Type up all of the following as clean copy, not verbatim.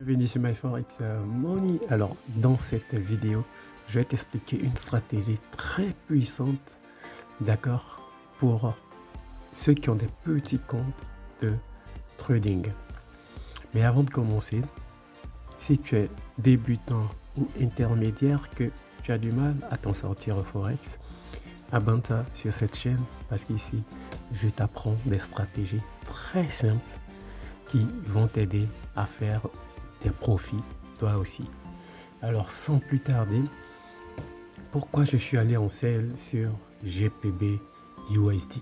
Bienvenue sur MyForex Money. Alors, dans cette vidéo, je vais t'expliquer une stratégie très puissante, d'accord, pour ceux qui ont des petits comptes de trading. Mais avant de commencer, si tu es débutant ou intermédiaire, que tu as du mal à t'en sortir au Forex, abonne-toi sur cette chaîne parce qu'ici, je t'apprends des stratégies très simples qui vont t'aider à faire des profits toi aussi. Alors sans plus tarder, pourquoi je suis allé en sell sur GPB USD?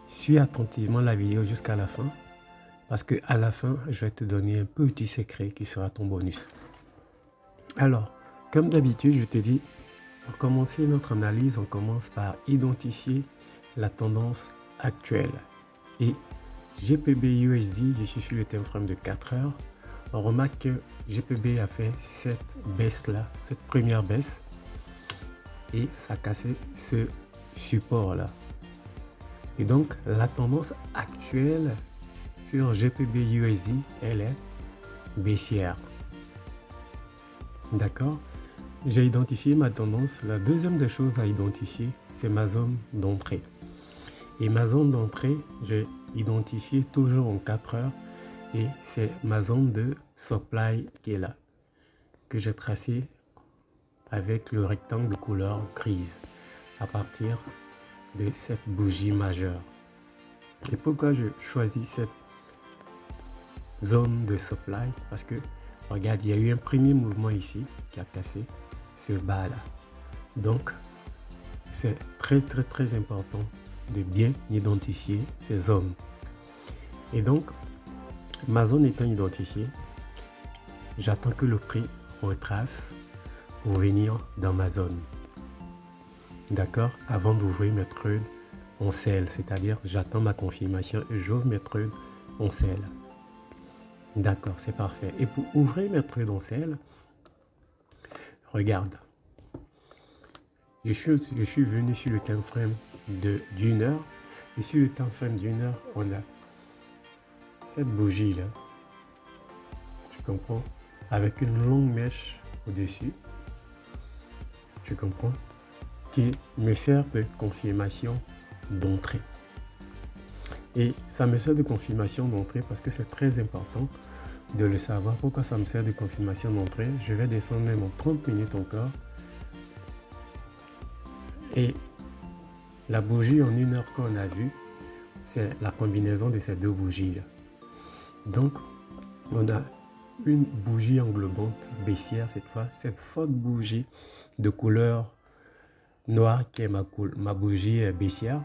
Suis attentivement la vidéo jusqu'à la fin parce que à la fin je vais te donner un petit secret qui sera ton bonus. Alors comme d'habitude, je te dis, pour commencer notre analyse, on commence par identifier la tendance actuelle. Et GPB USD, je suis sur le time frame de 4 heures. On remarque que GPB a fait cette baisse là, cette première baisse, et ça a cassé ce support là. Et donc la tendance actuelle sur GPB USD, elle est baissière. D'accord? J'ai identifié ma tendance. La deuxième des choses à identifier, c'est ma zone d'entrée. Et ma zone d'entrée, j'ai identifié toujours en 4 heures. Et c'est ma zone de supply qui est là, que j'ai tracé avec le rectangle de couleur grise à partir de cette bougie majeure. Et pourquoi je choisis cette zone de supply? Parce que regarde, il y a eu un premier mouvement ici qui a cassé ce bas là. Donc c'est très important de bien identifier ces zones. Et donc ma zone étant identifiée, j'attends que le prix retrace pour venir dans ma zone. D'accord? Avant d'ouvrir mes trades en sell, c'est-à-dire j'attends ma confirmation et j'ouvre mes trades en sell. D'accord, c'est parfait. Et pour ouvrir mes trades en sell, regarde. Je suis venu sur le time frame d'une heure. Et sur le time frame d'une heure, on a cette bougie là. Tu comprends? Avec une longue mèche au-dessus. Tu comprends? Qui me sert de confirmation d'entrée. Et ça me sert de confirmation d'entrée parce que c'est très important de le savoir. Pourquoi ça me sert de confirmation d'entrée? Je vais descendre même en 30 minutes encore. Et la bougie en une heure qu'on a vue, c'est la combinaison de ces deux bougies là. Donc on a une bougie englobante baissière cette fois, cette forte bougie de couleur noire qui est ma bougie baissière,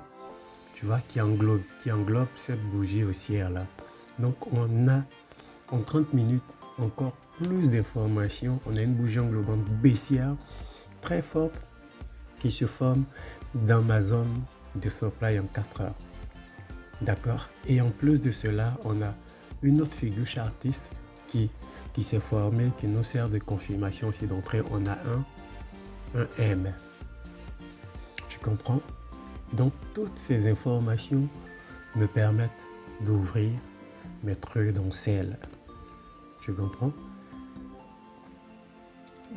tu vois, qui englobe cette bougie haussière là. Donc on a en 30 minutes encore plus d'informations. On a une bougie englobante baissière très forte qui se forme dans ma zone de supply en 4 heures. D'accord? Et en plus de cela, on a une autre figure chartiste qui s'est formée, qui nous sert de confirmation aussi d'entrée. On a un M. Tu comprends? Donc toutes ces informations me permettent d'ouvrir mes trades en sell. Tu comprends?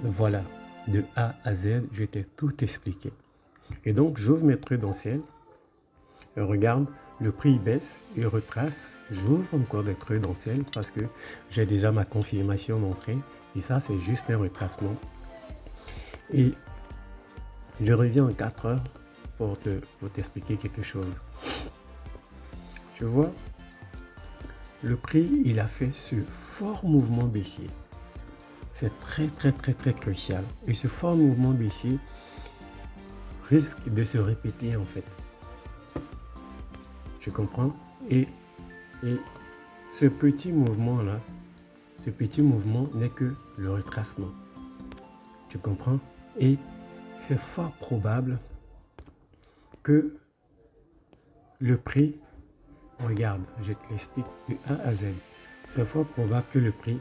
Voilà, de A à Z, je t'ai tout expliqué. Et donc j'ouvre mes trades en sell. Regarde, le prix baisse, il retrace. J'ouvre encore des trades en sell parce que j'ai déjà ma confirmation d'entrée. Et ça, c'est juste un retracement. Et je reviens en 4 heures pour t'expliquer quelque chose. Tu vois, le prix, il a fait ce fort mouvement baissier. C'est très crucial. Et ce fort mouvement baissier risque de se répéter en fait. Tu comprends? Et ce petit mouvement là, ce petit mouvement n'est que le retracement. Tu comprends? Et c'est fort probable que le prix, regarde, je te l'explique de A à Z. C'est fort probable que le prix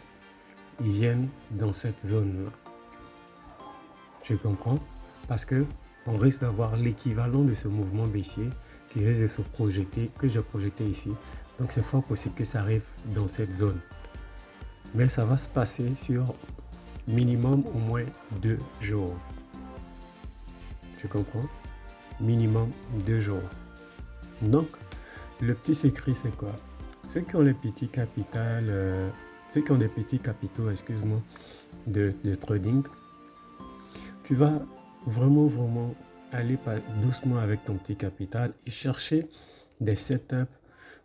il vienne dans cette zone là. Tu comprends? Parce que on risque d'avoir l'équivalent de ce mouvement baissier qui risque de se projeter, que j'ai projeté ici. Donc c'est fort possible que ça arrive dans cette zone. mais ça va se passer sur minimum au moins 2 jours. Tu comprends? Minimum 2 jours. Donc, le petit secret, c'est quoi? Ceux qui ont les petits capitaux, ceux qui ont des petits capitaux, excuse-moi, de trading, tu vas vraiment aller doucement avec ton petit capital et chercher des setups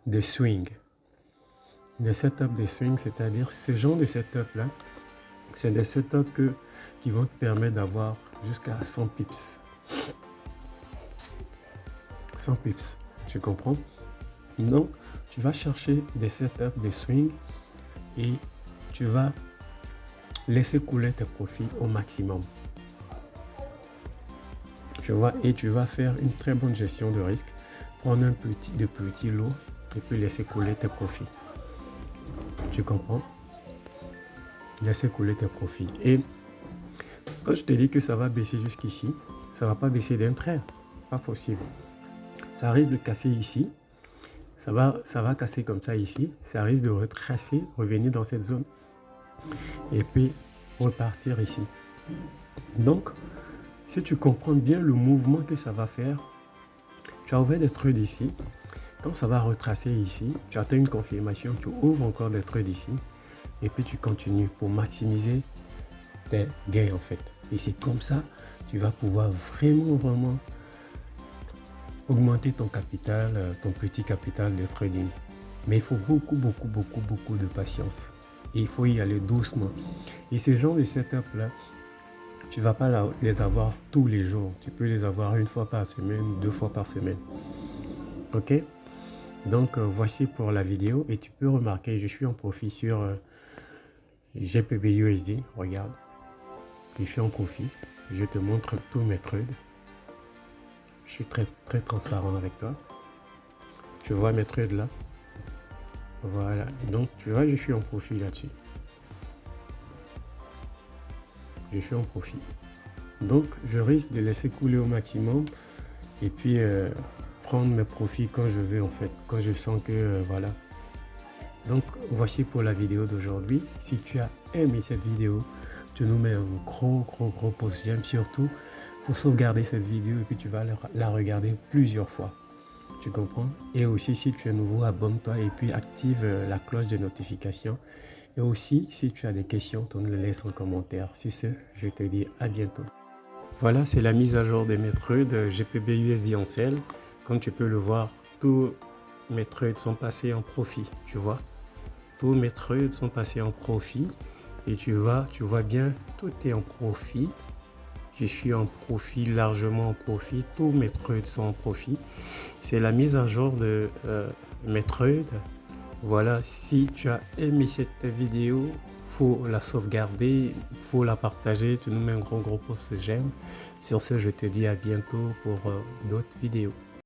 de swing. Des setups de swing, c'est-à-dire ce genre de setup là, c'est des setups qui vont te permettre d'avoir jusqu'à 100 pips. 100 pips, tu comprends? Donc, tu vas chercher des setups de swing et tu vas laisser couler tes profits au maximum. Tu vois, et tu vas faire une très bonne gestion de risque, prendre de petits lots et puis laisser couler tes profits. Tu comprends? Laisser couler tes profits. Et quand je te dis que ça va baisser jusqu'ici, ça va pas baisser d'un trait. Pas possible. Ça risque de casser ici. Ça va casser comme ça ici. Ça risque de retracer, revenir dans cette zone. Et puis repartir ici. Donc, si tu comprends bien le mouvement que ça va faire, tu as ouvert des trades ici. Quand ça va retracer ici, tu attends une confirmation, tu ouvres encore des trades ici. Et puis tu continues pour maximiser tes gains en fait. Et c'est comme ça, tu vas pouvoir vraiment augmenter ton capital, ton petit capital de trading. Mais il faut beaucoup de patience. Et il faut y aller doucement. Et ce genre de setup là, tu vas pas les avoir tous les jours. Tu peux les avoir une fois par semaine, 2 fois par semaine. Ok? Donc voici pour la vidéo. Et tu peux remarquer, je suis en profit sur GPBUSD. Regarde. Je suis en profit. Je te montre tous mes trades. Je suis très transparent avec toi. Tu vois mes trades là. Voilà. Donc tu vois, je suis en profit là-dessus. Je suis en profit. Donc je risque de laisser couler au maximum et puis prendre mes profits quand je veux en fait, quand je sens que voilà. Donc voici pour la vidéo d'aujourd'hui. Si tu as aimé cette vidéo, tu nous mets un gros pouce j'aime, surtout pour sauvegarder cette vidéo et puis tu vas la regarder plusieurs fois. Tu comprends? Et aussi si tu es nouveau, abonne-toi et puis active la cloche de notification. Et aussi si tu as des questions, tu nous les laisses en commentaire. Sur ce, je te dis à bientôt. Voilà, c'est la mise à jour de mes trades GPBUSD en sell. Comme tu peux le voir, tous mes trades sont passés en profit, tu vois. Tous mes trades sont passés en profit. Et tu vois bien, tout est en profit. Je suis en profit, largement en profit. Tous mes trades sont en profit. C'est la mise à jour de mes trades. Voilà, si tu as aimé cette vidéo, faut la sauvegarder, faut la partager. Tu nous mets un gros pouce j'aime. Sur ce, je te dis à bientôt pour d'autres vidéos.